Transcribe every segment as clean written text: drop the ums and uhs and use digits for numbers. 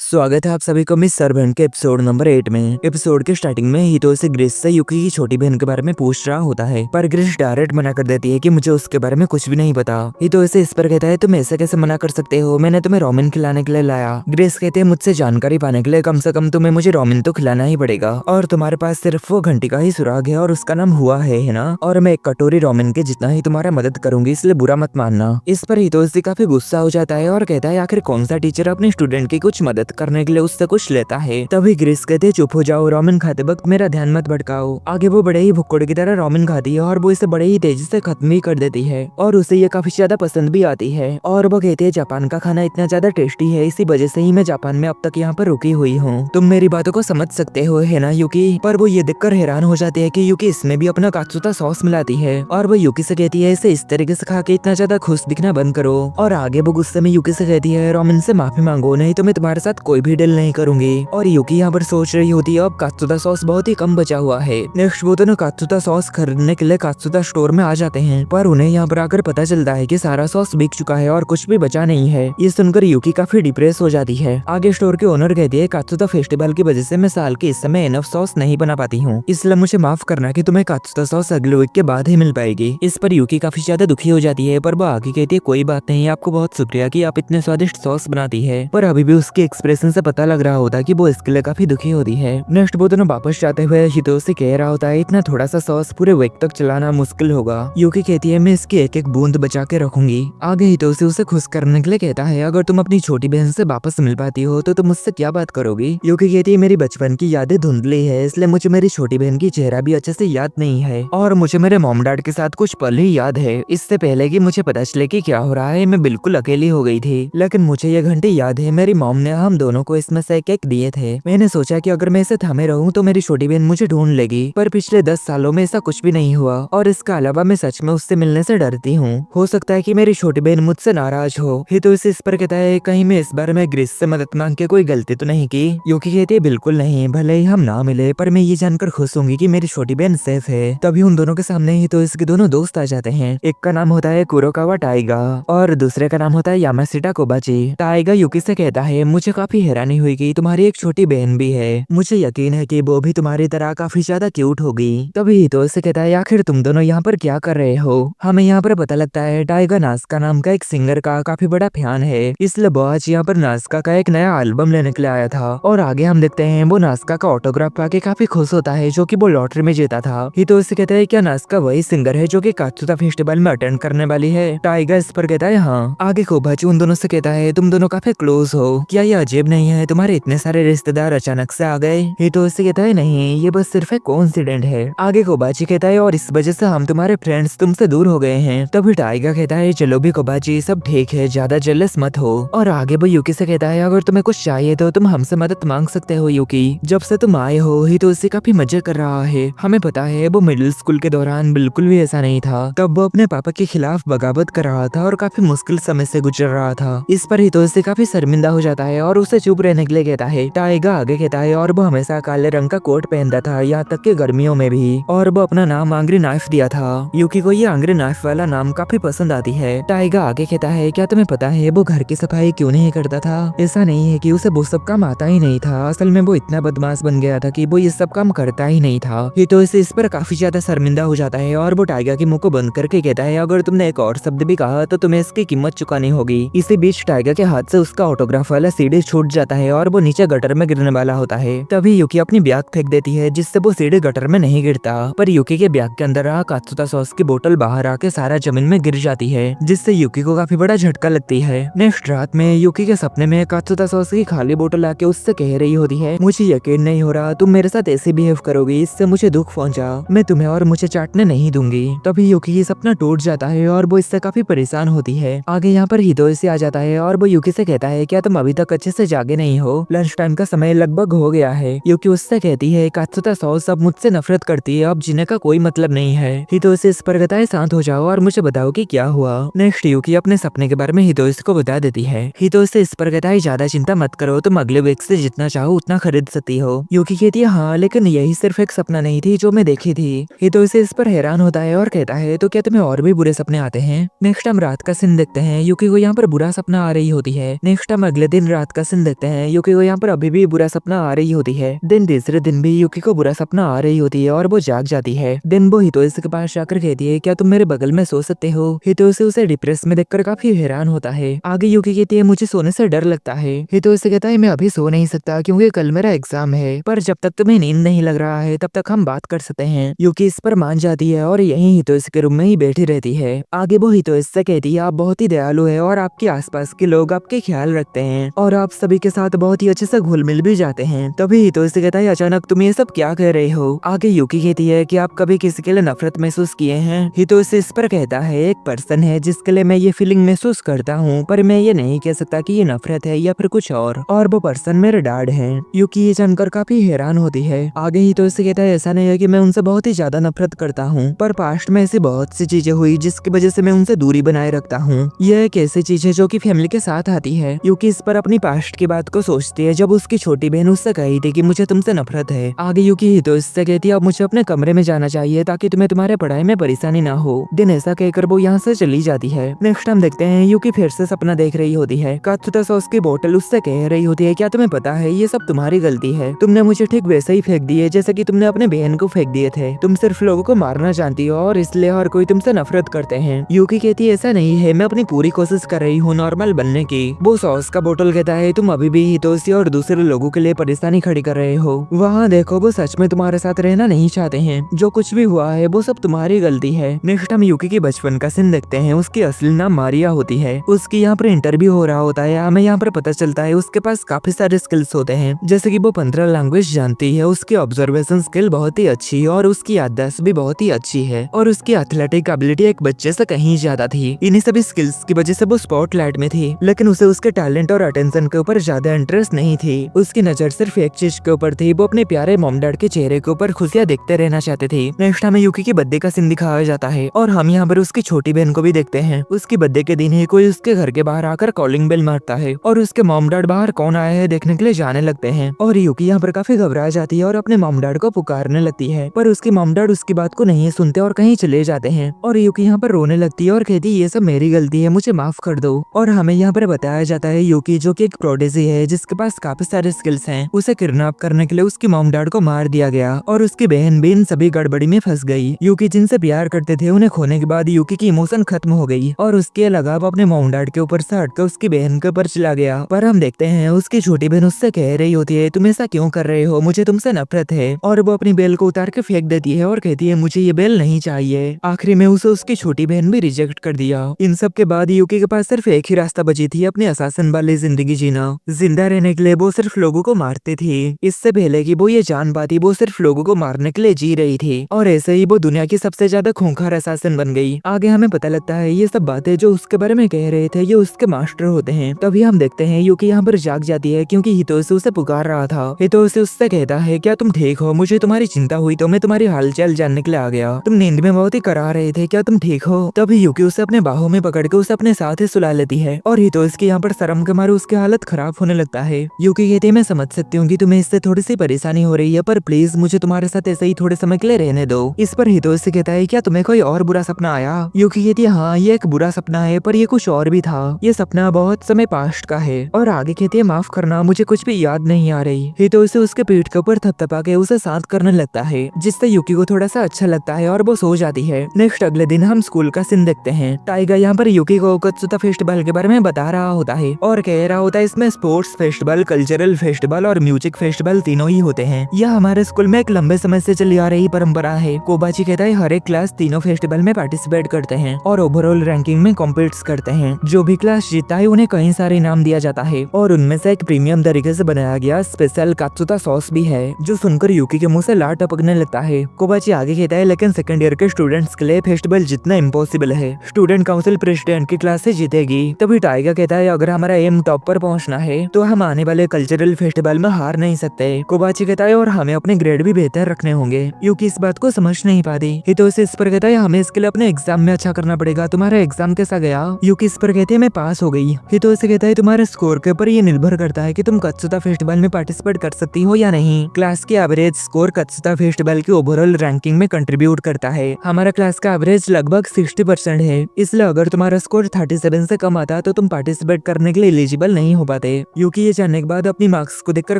स्वागत है आप सभी को मिस सर्वेंट के एपिसोड नंबर 8 में। एपिसोड के स्टार्टिंग में हितोशी ग्रेस से यूकी की छोटी बहन के बारे में पूछ रहा होता है, पर ग्रेस डायरेक्ट मना कर देती है कि मुझे उसके बारे में कुछ भी नहीं पता। हितोशी इस पर कहता है तुम ऐसे कैसे मना कर सकते हो, मैंने तुम्हें रोमिन खिलाने के लिए लाया। ग्रेस कहते हैं मुझसे जानकारी पाने के लिए कम से कम तुम्हें मुझे रोमिन तो खिलाना ही पड़ेगा, और तुम्हारे पास सिर्फ वो घंटी का ही सुराग है और उसका नाम हुआ है ना। और मैं एक कटोरी रोमिन के जितना ही तुम्हारा मदद करूंगी, इसलिए बुरा मत मानना। इस पर हितोशी काफी गुस्सा हो जाता है और कहता है आखिर कौन सा टीचर अपने स्टूडेंट की कुछ मदद करने के लिए उससे कुछ लेता है। तभी ग्रेस कहते चुप हो जाओ, रोमिन खाते वक्त मेरा ध्यान मत भटकाओ। आगे वो बड़े ही भुक्कड़ की तरह रोमिन खाती है और वो इसे बड़े ही तेजी से खत्म भी कर देती है, और उसे ये काफी ज्यादा पसंद भी आती है। और वो कहती है जापान का खाना इतना ज्यादा टेस्टी है, इसी वजह से ही मैं जापान में अब तक यहाँ पर रुकी हुई हूँ। तुम मेरी बातों को समझ सकते हो है ना यूकी। पर वो ये देखकर हैरान हो जाती है कि यूकी इसमें भी अपना कात्सुता सॉस मिलाती है, और वो यूकी से कहती है इसे इस तरीके से खा के इतना ज्यादा खुश दिखना बंद करो। और आगे वो गुस्से में यूकी से कहती है रोमिन से माफी मांगो, नहीं तो मैं तुम्हारे साथ कोई भी डील नहीं करूंगी। और यूकी यहाँ पर सोच रही होती है अब कात्सुता सॉस बहुत ही कम बचा हुआ है। नेक्स्ट वो दोनों कात्सुता सॉस खरीदने के लिए कात्सुता स्टोर में आ जाते हैं, पर उन्हें यहाँ पर आकर पता चलता है कि सारा सॉस बिक चुका है और कुछ भी बचा नहीं है। ये सुनकर यूकी काफी डिप्रेस हो जाती है। आगे स्टोर के ओनर कहती है कात्सुता फेस्टिवल की वजह से मैं साल के इस समय इनफ सॉस नहीं बना पाती हूँ, इसलिए मुझे माफ करना कि तुम्हें कात्सुता सॉस अगले वीक के बाद ही मिल पाएगी। इस पर यूकी काफी ज्यादा दुखी हो जाती है, पर वो आगे कहती है कोई बात नहीं, आपको बहुत शुक्रिया कि आप इतने स्वादिष्ट सॉस बनाती है। पर अभी भी उसके एक्सप्रेशन से पता लग रहा होता कि वो इसके लिए काफी दुखी होती है। नेक्स्ट वो दोनों वापस जाते हुए हितोशी कह रहा होता है इतना थोड़ा सा सॉस पूरे वीक तक चलाना मुश्किल होगा। यूकी कहती है मैं इसकी एक एक बूंद बचा के रखूंगी। आगे हितोशी उसे खुश करने के लिए कहता है अगर तुम अपनी छोटी बहन से वापस मिल पाती हो तो तुम मुझसे क्या बात करोगी। यूकी कहती है मेरी बचपन की यादें धुंधली है, इसलिए मुझे मेरी छोटी बहन की चेहरा भी अच्छे से याद नहीं है, और मुझे मेरे मॉम डैड के साथ कुछ पल ही याद है। इससे पहले कि मुझे पता चले कि क्या हो रहा है मैं बिल्कुल अकेली हो गई थी, लेकिन मुझे ये घंटी याद है मेरी मॉम ने हम दोनों को इसमें से एक दिए थे। मैंने सोचा कि अगर मैं इसे थामे रहूं तो मेरी छोटी बहन मुझे ढूंढ लेगी, पर पिछले 10 सालों में ऐसा कुछ भी नहीं हुआ, और इसका अलावा मैं सच में उससे मिलने से डरती हूँ। हो सकता है कि मेरी छोटी बहन मुझसे नाराज हो। हितोशी इस पर कहता है कहीं मैं इस बारे में ग्रेस से मदद मांग के कोई गलती तो नहीं की। यूकी कहती है बिल्कुल नहीं, भले ही हम ना मिले पर मैं ये जानकर खुश होंगी कि मेरी छोटी बहन सेफ है। तभी उन दोनों के सामने हितोशी के दोनों दोस्त आ जाते हैं। एक का नाम होता है कुरोकावा टाइगा और दूसरे का नाम होता है यामाशिटा कोबाची। टाइगा यूकी से कहता है मुझे काफी हैरानी हुई कि तुम्हारी एक छोटी बहन भी है, मुझे यकीन है कि वो भी तुम्हारी तरह काफी ज्यादा क्यूट होगी। तभी हितोशी कहता है आखिर तुम दोनों यहाँ पर क्या कर रहे हो। हमें यहाँ पर पता लगता है टाइगा नास्का नाम का एक सिंगर का काफी बड़ा फैन है, इसलिए वो आज यहाँ पर नास्का का एक नया एल्बम लेने के लिए आया था। और आगे हम देखते हैं वो नास्का का ऑटोग्राफ पाके काफी खुश होता है जो कि वो लॉटरी में जीता था। हितोशी कहता है क्या नास्का वही सिंगर है जो कि कात्सुता फेस्टिवल में अटेंड करने वाली है। टाइगा इस पर कहता है हाँ। आगे कोबाची उन दोनों से कहता है तुम दोनों काफी क्लोज हो, क्या ये अजीब नहीं है तुम्हारे इतने सारे रिश्तेदार अचानक से आ गए। हितोशी कहता है नहीं, ये बस सिर्फ एक कोइंसिडेंट है। आगे कोबाची कहता है और इस वजह से हम तुम्हारे फ्रेंड्स तुमसे दूर हो गए हैं। तभी टाइगा कहता है चलो भी कोबाची सब ठीक है, ज्यादा जेलस मत हो। और आगे वो यूकी से कहता है अगर तुम्हें कुछ चाहिए तो तुम हमसे मदद मांग सकते हो यूकी, जब से तुम आए हो हितोशी काफी मजे कर रहा है। हमें पता है वो मिडिल स्कूल के दौरान बिल्कुल भी ऐसा नहीं था, तब वो अपने पापा के खिलाफ बगावत कर रहा था और काफी मुश्किल समय से गुजर रहा था। इस पर हितोशी काफी शर्मिंदा हो जाता है और उसे चुप रहने के लिए कहता है। टाइगा आगे कहता है और वो हमेशा काले रंग का कोट पहनता था, यहाँ तक कि गर्मियों में भी, और वो अपना नाम आंग्री नाइफ दिया था। यूकी को ये आंग्री नाइफ वाला नाम काफी पसंद आती है। टाइगा आगे कहता है क्या तुम्हें पता है वो घर की सफाई क्यों नहीं करता था। ऐसा नहीं है कि उसे वो सब काम आता ही नहीं था, असल में वो इतना बदमाश बन गया था कि वो ये सब काम करता ही नहीं था। तो इस पर काफी ज्यादा शर्मिंदा हो जाता है और वो टाइगा के मुंह को बंद करके कहता है अगर तुमने एक और शब्द भी कहा तो तुम्हें इसकी कीमत चुकानी होगी। इसी बीच टाइगा के हाथ से उसका ऑटोग्राफ वाला सीडी छूट जाता है और वो नीचे गटर में गिरने वाला होता है। तभी यूकी अपनी बैग फेंक देती है जिससे वो सीडी गटर में नहीं गिरता, पर यूकी के बैग के अंदर रहा कात्सुता सॉस की बोतल बाहर आके सारा जमीन में गिर जाती है, जिससे यूकी को काफी बड़ा झटका लगती है। नेक्स्ट रात में यूकी के सपने में कात्सुता सॉस की खाली बोतल आके उससे कह रही होती है मुझे यकीन नहीं हो रहा तुम मेरे साथ ऐसे बिहेव करोगी, इससे मुझे दुख पहुंचा, मैं तुम्हें और मुझे चाटने नहीं दूंगी। तभी यूकी की सपना टूट जाता है और वो इससे काफी परेशान होती है। आगे यहाँ पर हितोशी आ जाता है और वो यूकी से कहता है क्या तुम अभी तक अच्छे से जागे नहीं हो, लंच टाइम का समय लगभग हो गया है। यूकी उससे कहती है कात्सुता सॉस अब मुझसे नफरत करती है, अब जीने का कोई मतलब नहीं है। हितोशी इस पर कहता है शांत हो जाओ और मुझे बताओ कि क्या हुआ। नेक्स्ट यूकी अपने सपने के बारे में हितोशी को बता देती है। हितोशी इस पर कहता है ज्यादा चिंता मत करो, तुम अगले वीक से जितना चाहो उतना खरीद सकती हो। यूकी कहती है हाँ, लेकिन यही सिर्फ एक सपना नहीं थी जो मैं देखी थी। हितोशी इस पर हैरान होता है और कहता है तो क्या तुम्हें और भी बुरे सपने आते हैं। नेक्स्ट हम रात का सीन देखते हैं। यूकी को यहाँ पर बुरा सपना आ रही होती है। नेक्स्ट हम अगले दिन रात का सीन देखते हैं यूकी को यहाँ पर अभी भी बुरा सपना आ रही होती है। दिन तीसरे दिन भी यूकी को बुरा सपना आ रही होती है और वो जाग जाती है। दिन वो हितोशी के पास जाकर कहती है क्या तुम मेरे बगल में सो सकते हो। हितोशी उसे डिप्रेस में देखकर काफी हैरान होता है। आगे यूकी कहती है मुझे सोने से डर लगता है। हितोशी कहता है मैं अभी सो नहीं सकता क्योंकि कल मेरा एग्जाम है, पर जब तक तुम्हें नींद नहीं लग रहा है तब तक हम बात कर सकते हैं। यूकी इस पर मान जाती है और यहीं हितोशी के रूम में ही बैठी रहती है। आगे वो हितोशी से कहती है आप बहुत ही दयालु है और आपके आसपास के लोग आपके ख्याल रखते हैं और आप सभी के साथ बहुत ही अच्छे से घुल मिल भी जाते हैं। तभी हितोशी कहता है अचानक तुम ये सब क्या कह रहे हो। आगे यूकी कहती है कि आप कभी किसी के लिए नफरत महसूस किए हैं। हितोशी इस पर कहता है एक पर्सन है जिसके लिए मैं ये फीलिंग महसूस करता हूँ, पर मैं ये नहीं कह सकता कि ये नफरत है या फिर कुछ और वो पर्सन मेरे डैड हैं। यूकी ये जानकर काफी हैरान होती है। आगे हितोशी कहता है ऐसा नहीं है कि मैं उनसे बहुत ही ज्यादा नफरत करता हूँ, पर पास्ट में ऐसी बहुत सी चीजें हुई जिसकी वजह से मैं उनसे दूरी बनाए रखता हूँ। यह एक ऐसी चीज है जो कि फैमिली के साथ आती है। यूकी इस पर अपनी पास्ट की बात को सोचती है जब उसकी छोटी बहन उससे कही थी कि मुझे तुमसे नफरत है। आगे यूकी हितोशी से कहती है अब मुझे अपने कमरे में जाना चाहिए ताकि तुम्हें तुम्हारे पढ़ाई में परेशानी ना हो। दिन ऐसा कहकर वो यहाँ से चली जाती है। नेक्स्ट टाइम देखते हैं यूकी फिर से सपना देख रही होती है। कात्सुता सॉस की बोतल उससे कह रही होती है क्या तुम्हें पता है ये सब तुम्हारी गलती है, तुमने मुझे ठीक वैसे ही फेंक दिए जैसे कि तुमने अपने बहन को फेंक दिए थे। तुम सिर्फ लोगों को मारना जानती हो और इसलिए हर कोई तुमसे नफरत करते हैं। यूकी कहती है ऐसा नहीं है, मैं अपनी पूरी कोशिश कर रही हूँ नॉर्मल बनने की। वो सॉस का बोतल कहता है तुम अभी भी हितोशी और दूसरे लोगों के लिए परेशानी खड़ी कर रहे हो। वहाँ देखो वो सच में तुम्हारे साथ रहना नहीं चाहते हैं। जो कुछ भी हुआ है वो सब तुम्हारी गलती है। नेक्स्ट हम यूकी के बचपन का सीन देखते हैं। उसकी असली नाम मारिया होती है। उसकी यहाँ पर इंटरव्यू हो रहा होता है। हमें यहाँ पर पता चलता है उसके पास काफी सारे स्किल्स होते हैं, जैसे कि वो 15 लैंग्वेज जानती है। उसकी ऑब्जर्वेशन स्किल बहुत ही अच्छी है और उसकी याददाश्त भी बहुत ही अच्छी है और उसकी एथलेटिक एबिलिटी एक बच्चे से कहीं ज्यादा थी। इन्हीं सभी स्किल्स की वजह से वो स्पॉटलाइट में थी, लेकिन उसे उसके टैलेंट और अटेंशन के ऊपर ज्यादा इंटरेस्ट नहीं थी। उसकी नजर सिर्फ एक चीज के ऊपर थी, वो अपने प्यारे मॉम डैड के चेहरे के ऊपर खुशियां देखते रहना चाहते थे। नेक्स्ट हमें यूकी के बर्थडे का सीन दिखाया जाता है और हम यहाँ पर उसकी छोटी बहन को भी देखते हैं। उसकी बर्थडे के दिन ही कोई उसके घर के बाहर आकर कॉलिंग बेल मारता है और उसके मॉम डैड बाहर कौन आया है देखने के लिए जाने लगते हैं और यूकी यहाँ पर काफी घबरा जाती है और अपने मॉम डैड को पुकारने लगती है, पर उसके मॉम डैड उसकी बात को नहीं सुनते और कहीं चले जाते हैं और यूकी यहाँ पर रोने लगती है और कहती है ये सब मेरी गलती है, मुझे माफ कर दो। और हमें यहाँ पर बताया जाता है यूकी जो कि एक प्रोडिजी है जिसके पास काफी सारे स्किल्स हैं, उसे किडनैप करने के लिए उसके मॉम डैड को मार दिया गया और उसकी बहन भी इन सभी गड़बड़ी में फंस गई। यूकी जिनसे प्यार करते थे उन्हें खोने के बाद यूकी की इमोशन खत्म हो गई और उसके लगाव अपने मॉम डैड के ऊपर से हटकर उसकी बहन के ऊपर चला गया। पर हम देखते हैं उसकी छोटी बहन उससे कह रही होती है तुम ऐसा क्यों कर रहे हो, मुझे तुमसे नफरत है, और वो अपनी बेल को उतार के फेंक देती है और कहती है मुझे ये बेल नहीं चाहिए। आखिरी में उसे उसकी छोटी बहन भी रिजेक्ट कर दिया। इन सब के बाद यूकी के पास सिर्फ एक ही रास्ता बची थी, अपनी असासन वाली जिंदगी जीना। जिंदा रहने के लिए वो सिर्फ लोगों को मारती थी। इससे पहले कि वो ये जान पाती वो सिर्फ लोगों को मारने के लिए जी रही थी और ऐसे ही वो दुनिया की सबसे ज्यादा खूंखार असासन बन गई। आगे हमें पता लगता है ये सब बातें जो उसके बारे में कह रहे थे ये उसके मास्टर होते हैं। तभी हम देखते हैं यूकी यहाँ पर जाग जाती है क्योंकि हितोशी उसे पुकार रहा था। हितोशी उससे कहता है क्या तुम ठीक हो, मुझे तुम्हारी चिंता हुई तो मैं तुम्हारी हालचाल जानने के लिए आ गया। तुम नींद में बहुत ही करा रहे थे, क्या तुम ठीक हो। तभी यूकी उसे अपने बाहों में पकड़ के उसे अपने साथ ही सुला लेती है और हितोशी की यहाँ पर शर्म के मारे उसकी हालत खराब होने लगता है। यूकी कहती है मैं समझ सकती हूँ कि तुम्हें इससे थोड़ी सी परेशानी हो रही है, पर प्लीज मुझे तुम्हारे साथ ऐसे ही थोड़े समय के लिए रहने दो। इस पर हितोशी कहता है क्या तुम्हें कोई और बुरा सपना आया। यूकी कहती है हाँ ये एक बुरा सपना है, पर ये कुछ और भी था। ये सपना बहुत समय पास्ट का है। और आगे कहती है माफ करना मुझे कुछ भी याद नहीं आ रही। हितोशी उसके पीठ के ऊपर थपथपा के उसे शांत करने लगता है, जिससे यूकी को थोड़ा सा अच्छा लगता है और वो सो जाती है। नेक्स्ट अगले दिन हम स्कूल का सीन देखते हैं। टाइगर यहाँ पर यूकी को कत्सुता फेस्टिवल के बारे में बता रहा होता है और कह रहा होता है इसमें स्पोर्ट्स फेस्टिवल, कल्चरल फेस्टिवल और म्यूजिक फेस्टिवल तीनों ही होते हैं। यह हमारे स्कूल में एक लंबे समय से चली आ रही परंपरा है। कोबाची कहता है हर एक क्लास तीनों फेस्टिवल में पार्टिसिपेट करते हैं और ओवरऑल रैंकिंग में कॉम्पीट्स करते हैं। जो भी क्लास जीतता है उन्हें कई सारे इनाम दिया जाता है और उनमें से एक प्रीमियम तरीके से बनाया गया स्पेशल कात्सुता सॉस भी है, जो सुनकर यूकी के मुंह से लार टपकने लगता है। कोबाची आगे कहता है लेकिन सेकंड ईयर के स्टूडेंट्स के लिए फेस्टिवल जितना इम्पॉसिबल है। स्टूडेंट काउंसिल प्रेसिडेंट की क्लास से जीतेगी। तभी टाइगर कहता है अगर हमारा एम टॉप पर पहुंचना है तो हम आने वाले कल्चरल फेस्टिवल में हार नहीं सकते। कोबाची कहता है और हमें अपने ग्रेड भी बेहतर रखने होंगे। यूकी इस बात को समझ नहीं पाती। हितोशी इस पर कहता है हमें इसके लिए अपने एग्जाम में अच्छा करना पड़ेगा, तुम्हारा एग्जाम कैसा गया। यूकी इस पर कहती है मैं पास हो गई। हितोशी कहता है तुम्हारे स्कोर के ऊपर ये निर्भर करता है कि तुम कत्सुता फेस्टिवल में पार्टिसिपेट कर सकती हो या नहीं। क्लास की एवरेज स्कोर कत्सुता फेस्टिवल की ओवरऑल रैंकिंग में कंट्रीब्यूट करता है। हमारा क्लास का एवरेज लगभग 60% है, इसलिए अगर तुम्हारा स्कोर 37 से कम आता तो तुम पार्टिसिपेट करने के लिए एलिजिबल नहीं हो पाते। जाते। यूकी ये जानने के बाद अपनी मार्क्स को देखकर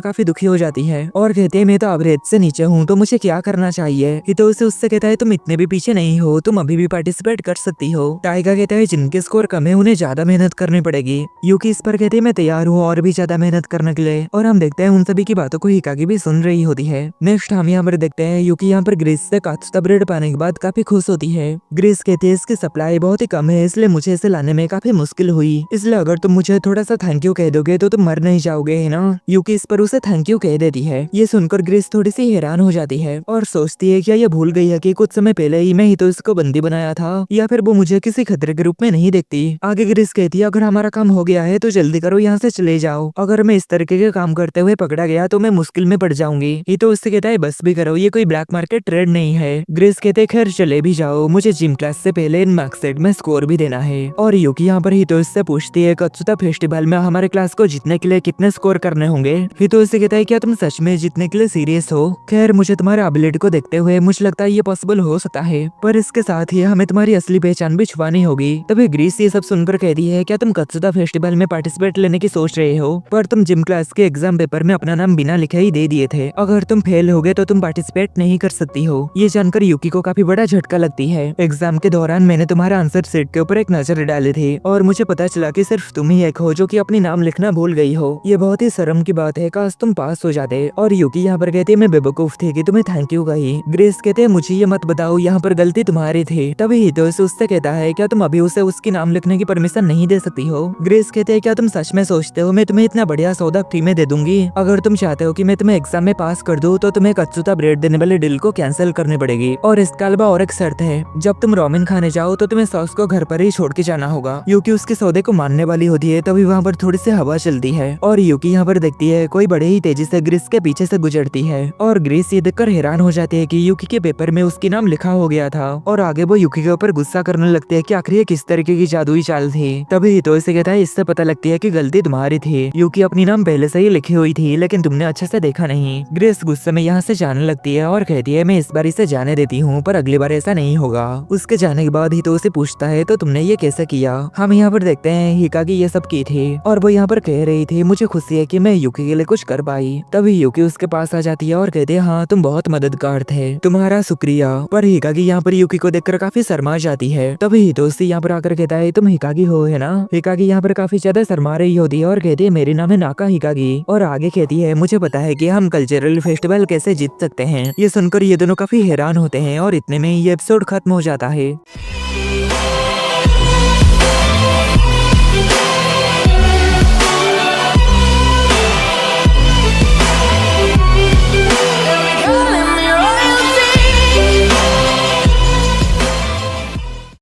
काफी दुखी हो जाती है और कहती है मैं तो एवरेज से नीचे हूँ, तो मुझे क्या करना चाहिए। हितोशी उससे कहता है तुम इतने भी पीछे नहीं हो, तुम अभी भी पार्टिसिपेट कर सकती हो। टाइगा कहता है जिनके स्कोर कम है उन्हें ज्यादा मेहनत करनी पड़ेगी। यूकी इस पर कहती है मैं तैयार हूँ और भी ज्यादा मेहनत करने के लिए। और हम देखते हैं उन सभी की बातों को हिकागी भी सुन रही होती है। नेक्स्ट हम यहाँ पर देखते हैं यूकी यहाँ पर ग्रेस से कात्सुता ब्रेड पाने के बाद काफी खुश होती है। ग्रेस कहती है इसकी सप्लाई बहुत ही कम है, इसलिए मुझे इसे लाने में काफी मुश्किल हुई, इसलिए अगर तुम मुझे थोड़ा सा थैंक यू कह दोगे तो तुम मर नहीं जाओगे, है ना। यूकी इस पर उसे थैंक यू कह देती है। ये सुनकर ग्रेस थोड़ी सी हैरान हो जाती है और सोचती है क्या ये भूल गई है कि कुछ समय पहले ही मैं ही तो इसको बंदी बनाया था, या फिर वो मुझे किसी खतरे के रूप में नहीं देखती। आगे ग्रेस कहती है अगर हमारा काम हो गया है तो जल्दी करो, यहाँ से चले जाओ, अगर मैं इस तरीके के काम करते हुए पकड़ा गया तो मैं मुश्किल में पड़ जाऊंगी। ये तो उससे कहता है बस भी करो, ये कोई ब्लैक मार्केट ट्रेड नहीं है। ग्रेस कहते हैं खैर चले भी जाओ, मुझे जिम क्लास से पहले इन मार्क्सशीट में स्कोर भी देना है। और यूकी यहाँ पर हितोशी से पूछती है कात्सुता फेस्टिवल में हमारे क्लास को जीतने के लिए कितने स्कोर करने होंगे। हितोशी कहता है क्या तुम सच में जीतने के लिए सीरियस हो। खैर मुझे तुम्हारे एबिलिटी को देखते हुए मुझे लगता है ये पॉसिबल हो सकता है, पर इसके साथ ही हमें तुम्हारी असली पहचान भी छुपानी होगी। तभी ग्रेस ये सब सुनकर कहती है क्या तुम कात्सुता फेस्टिवल में पार्टिसिपेट लेने की सोच रहे हो, पर तुम जिम क्लास के एग्जाम पेपर में अपना नाम बिना लिखे ही दे दिए थे, अगर तुम फेल हो गए तो तुम पार्टिसिपेट नहीं कर सकती हो। ये जानकर यूकी को काफी बड़ा झटका लगती है। एग्जाम के दौरान मैंने तुम्हारा आंसर शीट के ऊपर एक नजर डाली थी और मुझे पता चला कि सिर्फ तुम ही एक हो जो कि अपनी नाम लिखना भूल गई हो। ये बहुत ही शर्म की बात है, काश तुम पास हो जाते। और यूकी यहाँ पर कहती है मैं बेवकूफ थी कि तुम्हें थैंक यू कही। ग्रेस कहते हैं मुझे ये मत बताओ, यहाँ पर गलती तुम्हारी थी। तभी हितोशी उससे कहता है क्या तुम अभी उसे उसकी नाम लिखने की परमिशन नहीं दे सकती हो। ग्रेस कहते हैं क्या तुम सच में सोचते हो मैं तुम्हें इतना बढ़िया सौदा फ्री में दे दूंगी। अगर तुम चाहते हो कि मैं तुम्हें एग्जाम में पास कर दूं तो तुम्हें कात्सुता ब्रेड देने वाले डील को कैंसिल करनी पड़ेगी। और इसके अलावा और एक शर्त है, जब तुम रोमेन खाने जाओ तो तुम्हें सॉस को घर पर ही छोड़ के जाना होगा। यूकी उसके सौदे को मानने वाली होती है, तभी वहाँ पर थोड़ी सी हवा चलती है और यूकी यहाँ पर देखती है कोई बड़े ही तेजी से ग्रेस के पीछे से गुजरती है। और ग्रेस ये देखकर हैरान हो जाती है कि यूकी के पेपर में उसकी नाम लिखा हो गया था। और आगे वो यूकी के ऊपर गुस्सा करने लगती है कि आखिर ये किस तरीके की जादुई चाल थी। तभी हितोशी कहता है इससे पता लगती है कि गलती तुम्हारी थी, यूकी अपनी नाम पहले से ही लिखी हुई थी लेकिन तुमने अच्छे से देखा नहीं। ग्रेस गुस्से में यहाँ से जाने लगती है और कहती है मैं इस बार इसे जाने देती हूँ पर अगली बार ऐसा नहीं होगा। उसके जाने के बाद हितोशी पूछता है तो तुमने ये कैसे किया। हम यहाँ पर देखते हैं हिकागी ये सब की थी और वो यहाँ पर कह रही थी मुझे खुशी है कि मैं यूकी के लिए कुछ कर पाई। तभी यूकी उसके पास आ जाती है और कहती है हाँ तुम बहुत मददगार थे, तुम्हारा शुक्रिया। पर हिकागी यहाँ पर यूकी को देखकर काफी शर्मा जाती है। तभी हितोशी यहाँ पर आकर कहता है तुम हिकागी हो, है ना। हिकागी यहाँ पर काफी ज्यादा शर्मा रही होती है और कहती है मेरी नाम है नाका हिकागी। और आगे कहती है मुझे पता है कि हम कल्चरल फेस्टिवल कैसे जीत सकते हैं। ये सुनकर ये दोनों काफी हैरान होते हैं और इतने में ये एपिसोड खत्म हो जाता है।